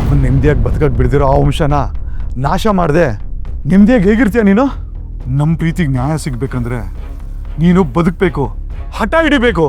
ಅವನು ನೆಮ್ಮದಿಯಾಗಿ ಬದುಕಕ್ಕೆ ಬಿಡ್ದಿರೋ ಆ ವಂಶನ ನಾಶ ಮಾಡಿದೆ ನೆಮ್ಮದಿಯಾಗಿ ಹೇಗಿರ್ತೀಯ ನೀನು? ನಮ್ಮ ಪ್ರೀತಿಗೆ ನ್ಯಾಯ ಸಿಗ್ಬೇಕಂದ್ರೆ ನೀನು ಬದುಕಬೇಕು, ಹಠ ಹಿಡಿಬೇಕು.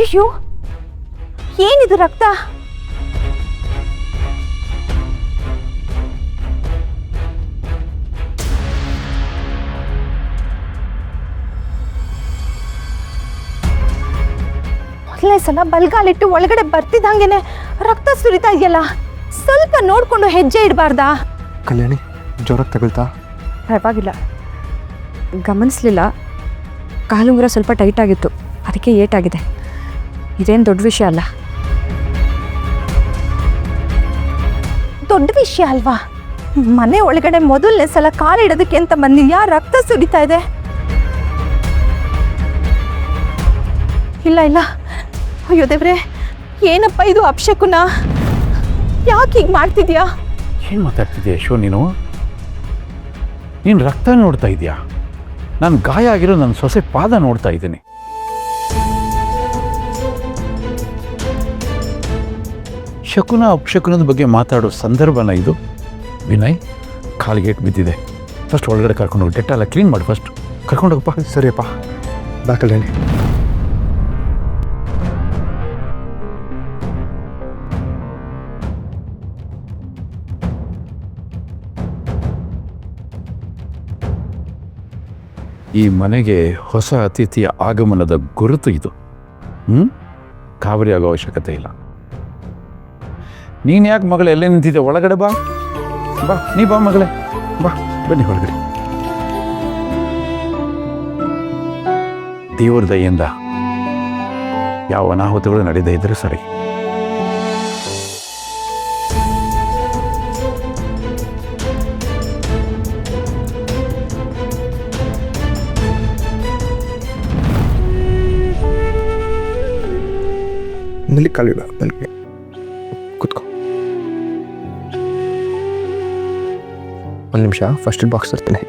ಅಯ್ಯೋ, ಏನಿದು ರಕ್ತ? ಮೊದಲನೇ ಸಲ ಬಲ್ಗಾಲಿಟ್ಟು ಒಳಗಡೆ ಬರ್ತಿದ್ದಂಗೆನೆ ರಕ್ತ ಸುರಿತಾ ಇದೆಯಲ್ಲ, ಸ್ವಲ್ಪ ನೋಡ್ಕೊಂಡು ಹೆಜ್ಜೆ ಇಡಬಾರ್ದಾ? ಕಲ್ಯಾಣಿ, ಜೋರಾಗಿ ತಗೊಳ್ತಾ? ಪರವಾಗಿಲ್ಲ, ಗಮನಿಸಲಿಲ್ಲ. ಕಾಲುಂಗುರ ಸ್ವಲ್ಪ ಟೈಟ್ ಆಗಿತ್ತು, ಅದಕ್ಕೆ ಏಟಾಗಿದೆ. ಇದೇನು ದೊಡ್ಡ ವಿಷಯ ಅಲ್ಲ. ದೊಡ್ಡ ವಿಷಯ ಅಲ್ವಾ? ಮನೆ ಒಳಗಡೆ ಮೊದಲನೇ ಸಲ ಕಾಲಿಡೋದಕ್ಕೆ ಅಂತ ಬಂದಿದ್ಯಾ, ರಕ್ತ ಸುರಿತಾ ಇದೆ. ಇಲ್ಲ ಇಲ್ಲ, ಅಯ್ಯೋ ದೇವ್ರೆ, ಏನಪ್ಪ ಇದು ಅಪಶಕುನ? ಯಾಕೆ ಹೀಗೆ ಮಾಡ್ತಿದ್ಯಾ? ಏನು ಮಾತಾಡ್ತಿದ್ಯಾ ಯಶೋ ನೀನು? ನೀನು ರಕ್ತ ನೋಡ್ತಾ ಇದೆಯಾ? ನಾನು ಗಾಯ ಆಗಿರೋ ನನ್ನ ಸೊಸೆ ಪಾದ ನೋಡ್ತಾ ಇದ್ದೀನಿ. ಶಕುನ ಅಪಶಕುನದ ಬಗ್ಗೆ ಮಾತಾಡೋ ಸಂದರ್ಭನ ಇದು? ವಿನಯ್, ಕಾಲಿಗೇಟ್ ಬಿದ್ದಿದೆ, ಫಸ್ಟ್ ಒಳಗಡೆ ಕರ್ಕೊಂಡೋಗಿ ಡೆಟಾಲ ಕ್ಲೀನ್ ಮಾಡಿ. ಫಸ್ಟ್ ಕರ್ಕೊಂಡೋಗಪ್ಪ. ಸರಿಯಪ್ಪ, ಬಾ ಕಲ್ಯಾಣಿ. ಈ ಮನೆಗೆ ಹೊಸ ಅತಿಥಿಯ ಆಗಮನದ ಗುರುತು ಇದು. ಕಾವರಿ ಆಗೋ ಅವಶ್ಯಕತೆ ಇಲ್ಲ. ನೀನು ಯಾಕೆ ಮಗಳೇ ಎಲ್ಲೇ ನಿಂತಿದ್ದೆ? ಒಳಗಡೆ ಬಾ, ಬಾ, ನೀ ಬಾ ಮಗಳೇ, ಬಾ, ಬನ್ನಿ ಒಳಗಡೆ. ದೇವರ ದಯೆಯಿಂದ ಯಾವ ಅನಾಹುತಗಳು ನಡೀದೇ ಇದ್ರೆ ಸರಿ. ನಲ್ಲಿ ಕಾಲಿಡ, ನನಗೆ ಕೂತ್ಕೋ. ಒಂದು ನಿಮಿಷ, ಫಸ್ಟ್ ಬಾಕ್ಸ್ ತರ್ತೀನಿ.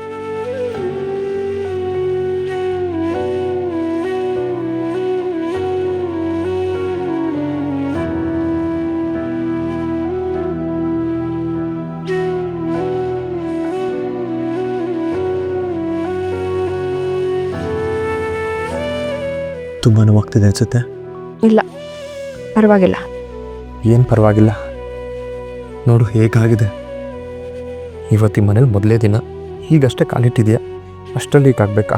ತುಂಬ ನೋವಾಗ್ತಿದೆ ಅನ್ಸುತ್ತೆ? ಇಲ್ಲ, ಪರವಾಗಿಲ್ಲ. ಏನು ಪರವಾಗಿಲ್ಲ? ನೋಡು ಹೇಗಾಗಿದೆ. ಇವತ್ತು ಈ ಮನೇಲಿ ಮೊದಲೇ ದಿನ, ಈಗಷ್ಟೇ ಕಾಲಿಟ್ಟಿದೆಯಾ, ಅಷ್ಟರಲ್ಲಿ ಹೀಗಾಗಬೇಕಾ?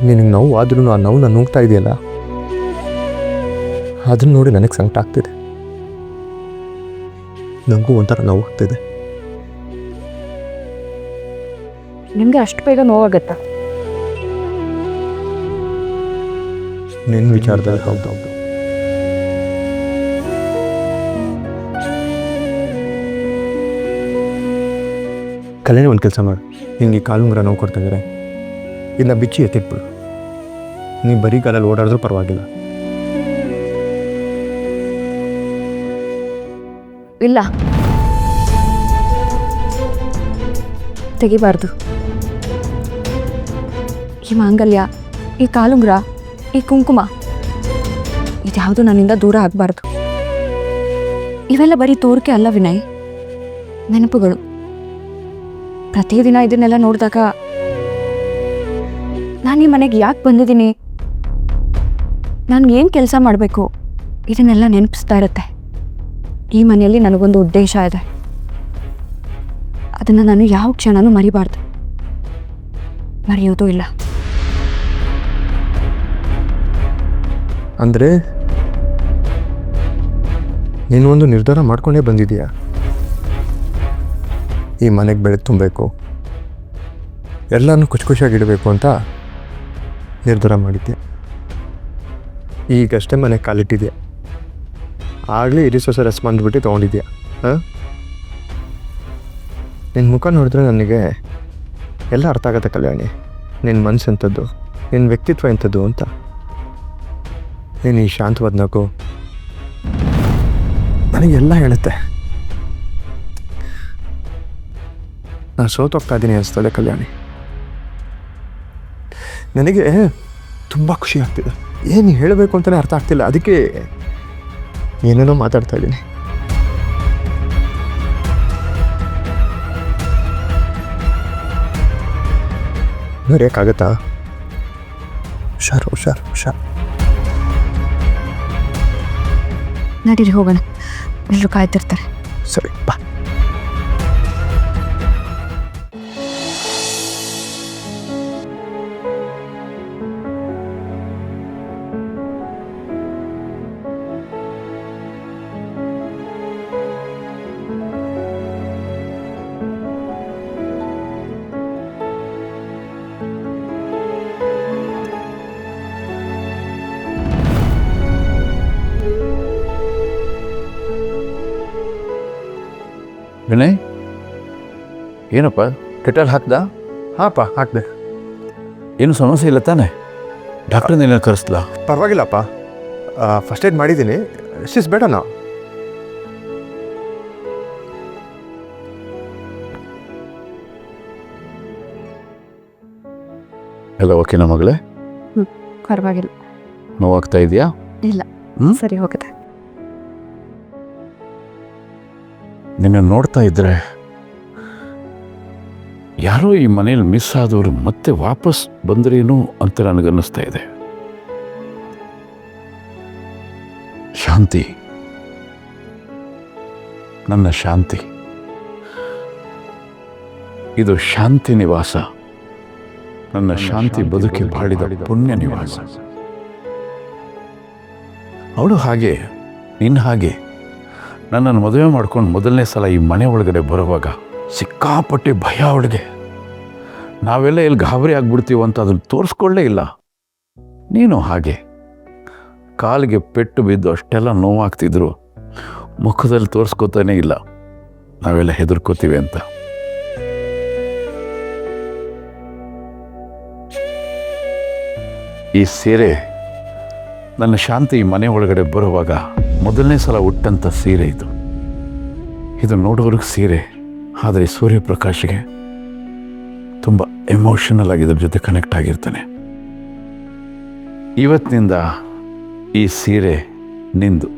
ನಿನಗೆ ನೋವು ಆದ್ರೂ ಆ ನೋವು ನಾನು ನುಗ್ತಾ ಇದೆಯಲ್ಲ, ಅದನ್ನು ನೋಡಿ ನನಗೆ ಸಂಕಟ ಆಗ್ತಿದೆ. ನನಗೂ ಒಂಥರ ನೋವು ಆಗ್ತಿದೆ. ನಿಮಗೆ ಅಷ್ಟು ಬೇಗ ನೋವಾಗತ್ತಾ? ನಿನ್ನ ವಿಚಾರದಲ್ಲಿ ಹೌದೌದು. ಕಲ್ಯಾಣಿ, ಒಂದು ಕೆಲಸ ಮಾಡು. ನಿನಗೆ ಕಾಲುಂಗುರ ನೋವು ಕೊಡ್ತಾ ಇದ್ದಾರೆ, ಇದನ್ನ ಬಿಚ್ಚಿ ಎತ್ತಿಟ್ಬಿಡು. ನೀವು ಬರೀ ಕಾಲಲ್ಲಿ ಓಡಾಡಿದ್ರೂ ಪರವಾಗಿಲ್ಲ. ಇಲ್ಲ, ತೆಗಿಬಾರ್ದು. ಈ ಮಾಂಗಲ್ಯ, ಈ ಕಾಲುಂಗುರ, ಈ ಕುಂಕುಮ, ಇದ್ಯಾವುದು ನನ್ನಿಂದ ದೂರ ಆಗಬಾರ್ದು. ಇವೆಲ್ಲ ಬರೀ ತೋರಿಕೆ ಅಲ್ಲ ವಿನಯ್, ನೆನಪುಗಳು. ಪ್ರತಿದಿನ ಇದನ್ನೆಲ್ಲ ನೋಡಿದಾಗ ನಾನು ಈ ಮನೆಗೆ ಯಾಕೆ ಬಂದಿದ್ದೀನಿ, ನನಗೇನು ಕೆಲಸ ಮಾಡಬೇಕು, ಇದನ್ನೆಲ್ಲ ನೆನಪಿಸ್ತಾ ಇರುತ್ತೆ. ಈ ಮನೆಯಲ್ಲಿ ನನಗೊಂದು ಉದ್ದೇಶ ಇದೆ, ಅದನ್ನು ನಾನು ಯಾವ ಕ್ಷಣನೂ ಮರಿಬಾರ್ದು, ಮರೆಯೋದು ಇಲ್ಲ. ಅಂದರೆ ನೀನು ಒಂದು ನಿರ್ಧಾರ ಮಾಡ್ಕೊಂಡೇ ಬಂದಿದೀಯಾ? ಈ ಮನೆಗೆ ಬೆಳಕು ತುಂಬಬೇಕು, ಎಲ್ಲನೂ ಖುಷಿ ಖುಷಿಯಾಗಿಡಬೇಕು ಅಂತ ನಿರ್ಧಾರ ಮಾಡಿದ್ದೆ. ಈಗಷ್ಟೇ ಮನೆ ಕಾಲಿಟ್ಟಿದ್ಯಾ, ಆಗಲೇ ಇರಿಸ್ ಹೊಸ ರೆಸ್ಪಾನ್ಸಿಬಿಲಿಟಿ ತೊಗೊಂಡಿದ್ಯಾ. ಹಾಂ, ನಿನ್ನ ಮುಖ ನೋಡಿದ್ರೆ ನನಗೆ ಎಲ್ಲ ಅರ್ಥ ಆಗತ್ತೆ ಕಲ್ಯಾಣಿ. ನಿನ್ನ ಮನಸ್ಸು ಎಂಥದ್ದು, ನಿನ್ನ ವ್ಯಕ್ತಿತ್ವ ಎಂಥದ್ದು ಅಂತ. ನೀನು ಈ ಶಾಂತವಾದ ನಗು ನನಗೆಲ್ಲ ಹೇಳುತ್ತೆ. ನಾನು ಸೋತೋಗ್ತಾ ಇದ್ದೀನಿ ಅನಿಸ್ತದೆ ಕಲ್ಯಾಣಿ. ನನಗೆ ತುಂಬ ಖುಷಿ ಆಗ್ತಿದೆ. ಏನು ಹೇಳಬೇಕು ಅಂತಲೇ ಅರ್ಥ ಆಗ್ತಿಲ್ಲ, ಅದಕ್ಕೆ ಏನೇನೋ ಮಾತಾಡ್ತಾ ಇದ್ದೀನಿ. ಬರೆಯೋಕ್ಕಾಗತ್ತಾ? ಹುಷಾರು ಹುಷಾರು ಹುಷಾರು. ನಡೀರಿ ಹೋಗೋಣ, ಎಲ್ಲರೂ ಕಾಯ್ತಿರ್ತಾರೆ. ಸರಿ ಬಾ. ವಿನಯ್, ಏನಪ್ಪ ಡೆಟಾಲ್ ಹಾಕ್ದ? ಹಾಂಪ್ಪ ಹಾಕಿದೆ. ಏನು ಸಮಸ್ಯೆ ಇಲ್ಲ ತಾನೆ? ಡಾಕ್ಟ್ರನ್ನೇನ ಕರೆಸ್ಲಾ? ಪರವಾಗಿಲ್ಲಪ್ಪ, ಫಸ್ಟ್ ಏಡ್ ಮಾಡಿದ್ದೀನಿ. ಶಿಸ್ ಬೇಡನಾ? ಎಲ್ಲ ಓಕೆನಾ ಮಗಳೇ? ಪರವಾಗಿಲ್ಲ. ನೋವಾಗ್ತಾ ಇದೆಯಾ? ಇಲ್ಲ, ಹ್ಮ್? ಸರಿ ಹೋಗುತ್ತೆ. ನಿನ್ನ ನೋಡ್ತಾ ಇದ್ರೆ ಯಾರೋ ಈ ಮನೇಲಿ ಮಿಸ್ ಆದವರು ಮತ್ತೆ ವಾಪಸ್ ಬಂದ್ರೇನು ಅಂತ ನನಗನ್ನಿಸ್ತಾ ಇದೆ. ಶಾಂತಿ, ನನ್ನ ಶಾಂತಿ, ಇದು ಶಾಂತಿ ನಿವಾಸ. ನನ್ನ ಶಾಂತಿ ಬದುಕಿ ಬಾಳಿದ ಪುಣ್ಯ ನಿವಾಸ. ಅವಳು ಹಾಗೆ, ನಿನ್ನ ಹಾಗೆ ನನ್ನನ್ನು ಮದುವೆ ಮಾಡ್ಕೊಂಡು ಮೊದಲನೇ ಸಲ ಈ ಮನೆ ಒಳಗಡೆ ಬರುವಾಗ ಸಿಕ್ಕಾಪಟ್ಟೆ ಭಯ ಅವಳಿಗೆ. ನಾವೆಲ್ಲ ಎಲ್ಲಿ ಗಾಬರಿ ಆಗ್ಬಿಡ್ತೀವೋ ಅಂತ ಅದನ್ನು ತೋರಿಸ್ಕೊಳ್ಳೇ ಇಲ್ಲ. ನೀನು ಹಾಗೆ ಕಾಲಿಗೆ ಪೆಟ್ಟು ಬಿದ್ದು ಅಷ್ಟೆಲ್ಲ ನೋವಾಗ್ತಿದ್ರು ಮುಖದಲ್ಲಿ ತೋರಿಸ್ಕೋತಾನೇ ಇಲ್ಲ ನಾವೆಲ್ಲ ಹೆದರ್ಕೋತೀವಿ ಅಂತ. ಈ ಸೀರೆ ನನ್ನ ಶಾಂತಿ ಈ ಮನೆ ಒಳಗಡೆ ಬರುವಾಗ ಮೊದಲನೇ ಸಲ ಉಟ್ಟಂಥ ಸೀರೆ ಇದು. ಇದು ನೋಡೋರಿಗೆ ಸೀರೆ, ಆದರೆ ಸೂರ್ಯಪ್ರಕಾಶ್ಗೆ ತುಂಬ ಎಮೋಷನಲ್ ಆಗಿ ಇದ್ರ ಜೊತೆ ಕನೆಕ್ಟ್ ಆಗಿರ್ತಾನೆ. ಇವತ್ತಿನಿಂದ ಈ ಸೀರೆ ನಿಂದು,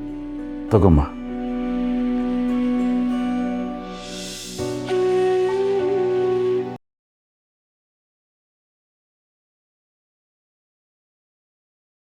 ತಗೊಮ್ಮ.